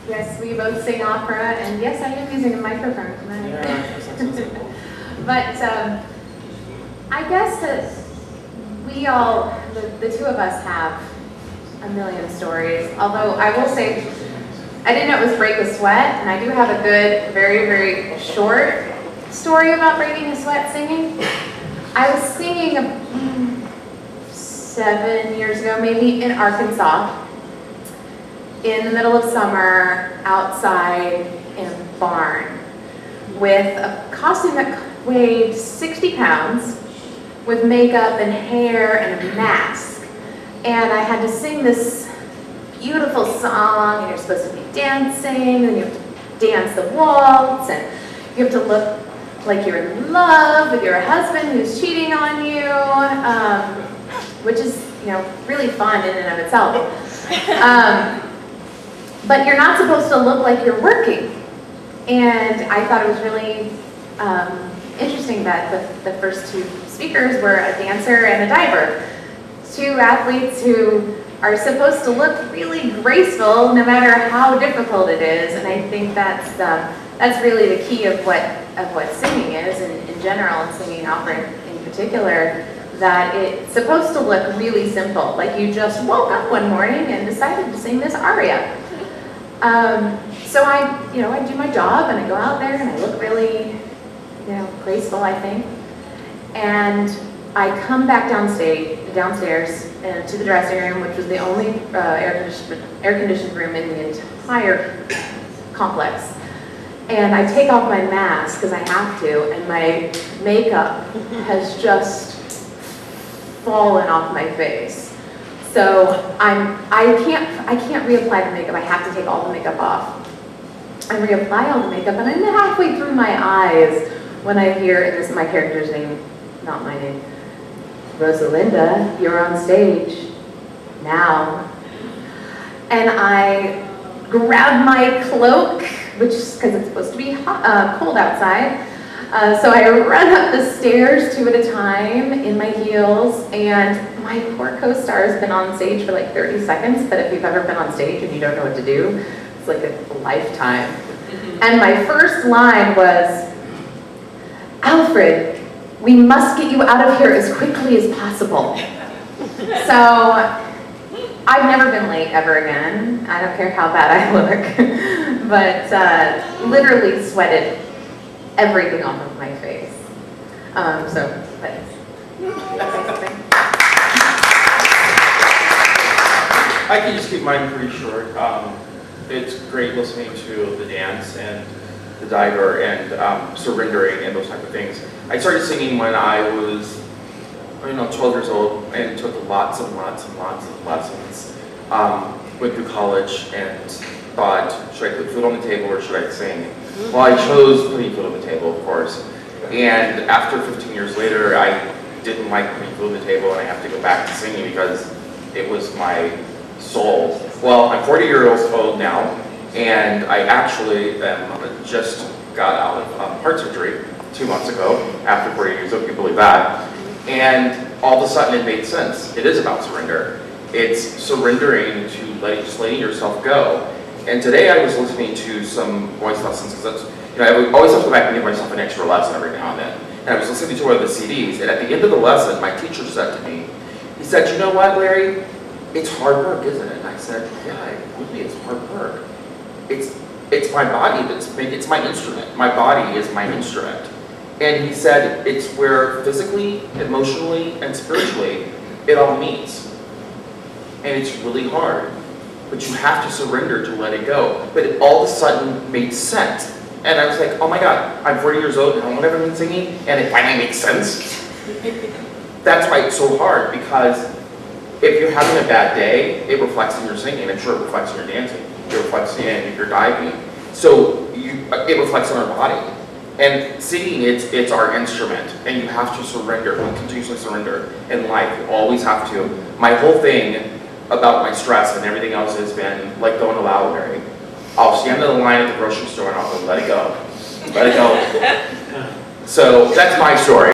Yes, we both sing opera, and yes, I am using a microphone tonight. Yeah. But I guess that we all, the two of us, have a million stories. Although I will say, I didn't know it was break a sweat, and I do have a good, very, very short story about breaking a sweat singing. I was singing 7 years ago, maybe, in Arkansas, in the middle of summer, outside in a barn, with a costume that weighed 60 pounds, with makeup and hair and a mask. And I had to sing this beautiful song, and you're supposed to be dancing, and you have to dance the waltz, and you have to look like you're in love with your husband who's cheating on you, which is, really fun in and of itself. But you're not supposed to look like you're working. And I thought it was really interesting that the first two speakers were a dancer and a diver. Two athletes who are supposed to look really graceful no matter how difficult it is. And I think that's really the key of what singing is in general, and singing opera in particular, that it's supposed to look really simple. Like you just woke up one morning and decided to sing this aria. So I do my job, and I go out there and I look really, graceful, I think. And I come back downstairs to the dressing room, which was the only air-conditioned room in the entire complex. And I take off my mask because I have to, and my makeup has just fallen off my face. So I can't reapply the makeup. I have to take all the makeup off. I reapply all the makeup, and I'm halfway through my eyes when I hear, and this is my character's name, not my name, Rosalinda, you're on stage now. And I grab my cloak, which is because it's supposed to be cold outside. So I run up the stairs 2 at a time in my heels, and my poor co-star has been on stage for like 30 seconds, but if you've ever been on stage and you don't know what to do, it's like a lifetime. And my first line was, "Alfred, we must get you out of here as quickly as possible." So I've never been late ever again. I don't care how bad I look, but literally sweated everything off of my face. I can just keep mine pretty short. It's great listening to the dance and the diver and surrendering and those type of things. I started singing when I was 12 years old, and took lots and lots and lots of lessons. Went through college and thought, should I put food on the table or should I sing? Well, I chose putting food on the table, of course. And after 15 years later, I didn't like putting food on the table, and I have to go back to singing because it was my soul. Well, I'm 40 years old now, and I actually just got out of heart surgery 2 months ago, after 40 years, if you believe that. And all of a sudden it made sense. It is about surrender. It's surrendering to just letting yourself go. And today I was listening to some voice lessons, because I always have to go back and give myself an extra lesson every now and then. And I was listening to one of the CDs, and at the end of the lesson, my teacher said to me, he said, "You know what, Larry? It's hard work, isn't it?" And I said, "Yeah, it would be. It's hard work. It's my body it's my instrument. My body is my instrument." And he said, it's where physically, emotionally, and spiritually it all meets. And it's really hard. But you have to surrender to let it go. But it all of a sudden made sense. And I was like, oh my God, I'm 40 years old and I've never been singing, and it finally makes sense. That's why it's so hard, because if you're having a bad day, it reflects in your singing. I'm sure it reflects in your dancing. It reflects in your diving. So it reflects on our body. And singing, it's our instrument, and you have to surrender. We continuously surrender in life. You always have to. My whole thing about my stress and everything else has been like going to Larry. I'll stand in the line at the grocery store and I'll go, let it go. Let it go. So that's my story.